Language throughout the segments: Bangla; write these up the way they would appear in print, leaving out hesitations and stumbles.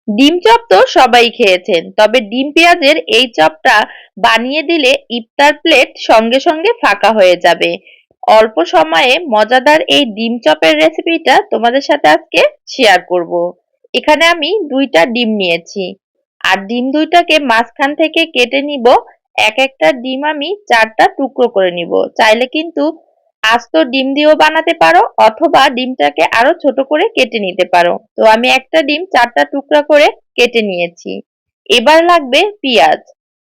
ডিম চপ তো সবাই খেয়েছেন, তবে ডিম পেঁয়াজের এই চপটা বানিয়ে দিলে ইফতার প্লেট সঙ্গে সঙ্গে ফাঁকা হয়ে যাবে। অল্প সময়ে মজাদার এই ডিম চপের রেসিপিটা তোমাদের সাথে আজকে শেয়ার করব। এখানে আমি 2টা ডিম নিয়েছি, আর ডিম দুইটাকে মাঝখান থেকে কেটে নিব। এক একটা ডিম আমি 4টা টুকরো করে নিব। চাইলে কিন্তু আস্ত ডিম দিয়েও বানাতে পারো, অথবা ডিমটাকে আরো ছোট করে কেটে নিতে পারো। তো আমি একটা ডিম 4টা টুকরা করে কেটে নিয়েছি। এবার লাগবে পেঁয়াজ।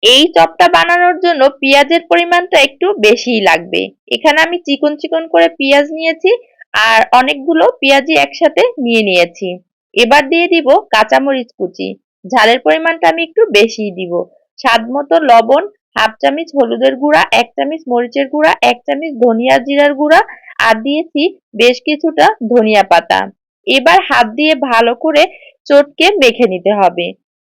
এই চপটা বানানোর জন্য পেঁয়াজের পরিমাণটা একটু বেশিই লাগবে। এখানে আমি চিকন চিকন করে পেঁয়াজ নিয়েছি, আর অনেকগুলো পেঁয়াজই একসাথে নিয়ে নিয়েছি। এবার দিয়ে দিব কাঁচামরিচ কুচি। ঝালের পরিমাণটা আমি একটু বেশিই দিব। স্বাদ মতো লবণ, হাফ চামচ হলুদের গুঁড়া, 1 চামচ মরিচের গুঁড়া, 1 চামচ ধনিয়া জিরার গুঁড়া, আর দিয়েছি বেশ কিছুটা ধনিয়া পাতা। এবার হাত দিয়ে ভালো করে চটকে মেখে নিতে হবে।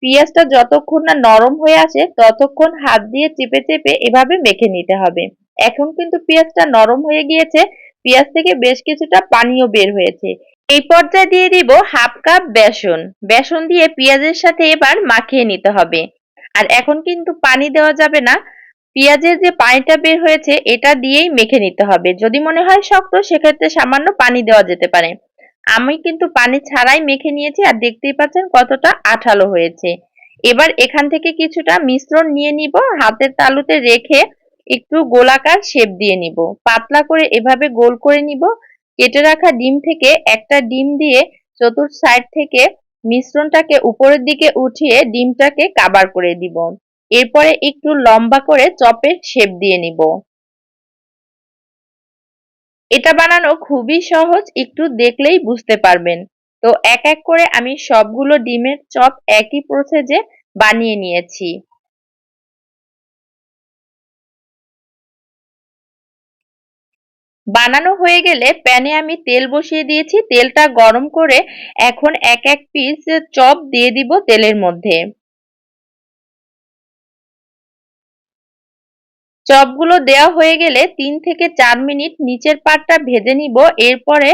পেঁয়াজটা যতক্ষণ না নরম হয়ে আসে ততক্ষণ হাত দিয়ে চেপে চেপে এভাবে মেখে নিতে হবে। এখন কিন্তু পেঁয়াজটা নরম হয়ে গিয়েছে, পেঁয়াজ থেকে বেশ কিছুটা পানিও বের হয়েছে। এই পর্যায়ে দিয়ে দিব হাফ কাপ বেসন। বেসন দিয়ে পেঁয়াজের সাথে এবার মাখিয়ে নিতে হবে। আর এখন কিন্তু পানি দেওয়া যাবে না, পেঁয়াজের যে পানিটা বের হয়েছে এটা দিয়েই মেখে নিতে হবে। যদি মনে হয় শক্ত, সেক্ষেত্রে সামান্য পানি দেওয়া যেতে পারে। আমি কিন্তু পানি ছাড়াই মেখে নিয়েছি, আর দেখতেই পাচ্ছেন কতটা আঠালো হয়েছে। এবার এখান থেকে কিছুটা মিশ্রণ নিয়ে নিব, হাতের তালুতে রেখে একটু গোলাকার শেপ দিয়ে নিব। পাতলা করে এভাবে গোল করে নিব। কেটে রাখা ডিম থেকে একটা ডিম দিয়ে চতুর্থ সাইড থেকে মিশ্রণটাকে উপরের দিকে উঠিয়ে ডিমটাকে কাবার করে দিব। এরপরে একটু লম্বা করে চপের শেপ দিয়ে নিব। এটা বানানো খুবই সহজ, একটু দেখলেই বুঝতে পারবেন। তো এক এক করে আমি সবগুলো ডিমের চপ একই প্রসেসে বানিয়ে নিয়েছি। বানানো হয়ে গেলে প্যানে আমি তেল বসিয়ে দিয়েছি। তেলটা গরম করে এখন এক এক পিস চপ দিয়ে দিব তেলের মধ্যে। চপগুলো দেওয়া হয়ে গেলে 3 থেকে 4 মিনিট নিচের পাটটা ভেজে নিব। এরপরে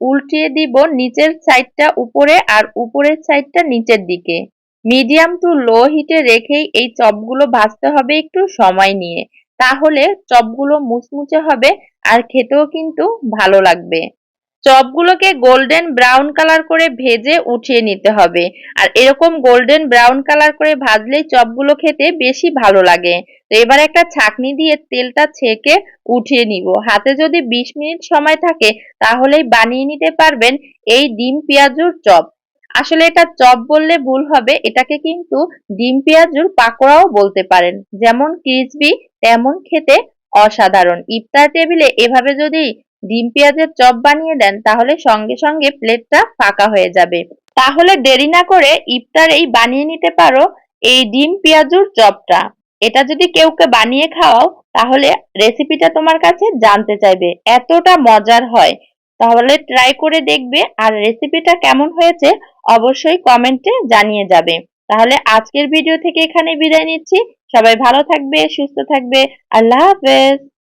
উল্টিয়ে দিব নিচের সাইডটা উপরে আর উপরের সাইডটা নিচের দিকে। মিডিয়াম টু লো হিটে রেখেই এই চপগুলো ভাজতে হবে একটু সময় নিয়ে। তাহলে চপগুলো মুচমুচে হবে, আর খেতেও কিন্তু ভালো লাগবে। চপগুলোকে গোল্ডেন ব্রাউন কালার করে ভেজে উঠিয়ে নিতে হবে। আর এরকম গোল্ডেন ব্রাউন কালার করে ভাজলেই চপগুলো খেতে বেশি ভালো লাগে। তো এবার একটা ছাঁকনি দিয়ে তেলটা ছেঁকে উঠিয়ে নিব। হাতে যদি 20 মিনিট সময় থাকে তাহলেই বানিয়ে নিতে পারবেন এই ডিম পেঁয়াজুর চপ। আসলে এটা চপ বললে ভুল হবে, এটাকে কিন্তু ডিম পেঁয়াজুর পাকোড়াও বলতে পারেন। যেমন ক্রিসপি তেমন খেতে অসাধারণ। ইফতার টেবিলে এভাবে যদি ডিম পেঁয়াজের চপ বানিয়ে দেন তাহলে সঙ্গে সঙ্গে প্লেটটা ফাঁকা হয়ে যাবে। তাহলে দেরি না করে ইফতারেই বানিয়ে নিতে পারো এই ডিম পেঁয়াজুর চপটা। এটা যদি কেউকে বানিয়ে খাওয়াও তাহলে রেসিপিটা তোমার কাছে জানতে চাইবে, এতটা মজার হয়। তাহলে ট্রাই করে দেখবে, আর রেসিপিটা কেমন হয়েছে অবশ্যই কমেন্টে জানিয়ে যাবে। তাহলে আজকের ভিডিও থেকে এখানে বিদায় নিচ্ছি। সবাই ভালো থাকবে, সুস্থ থাকবে। আল্লাহ হাফেজ।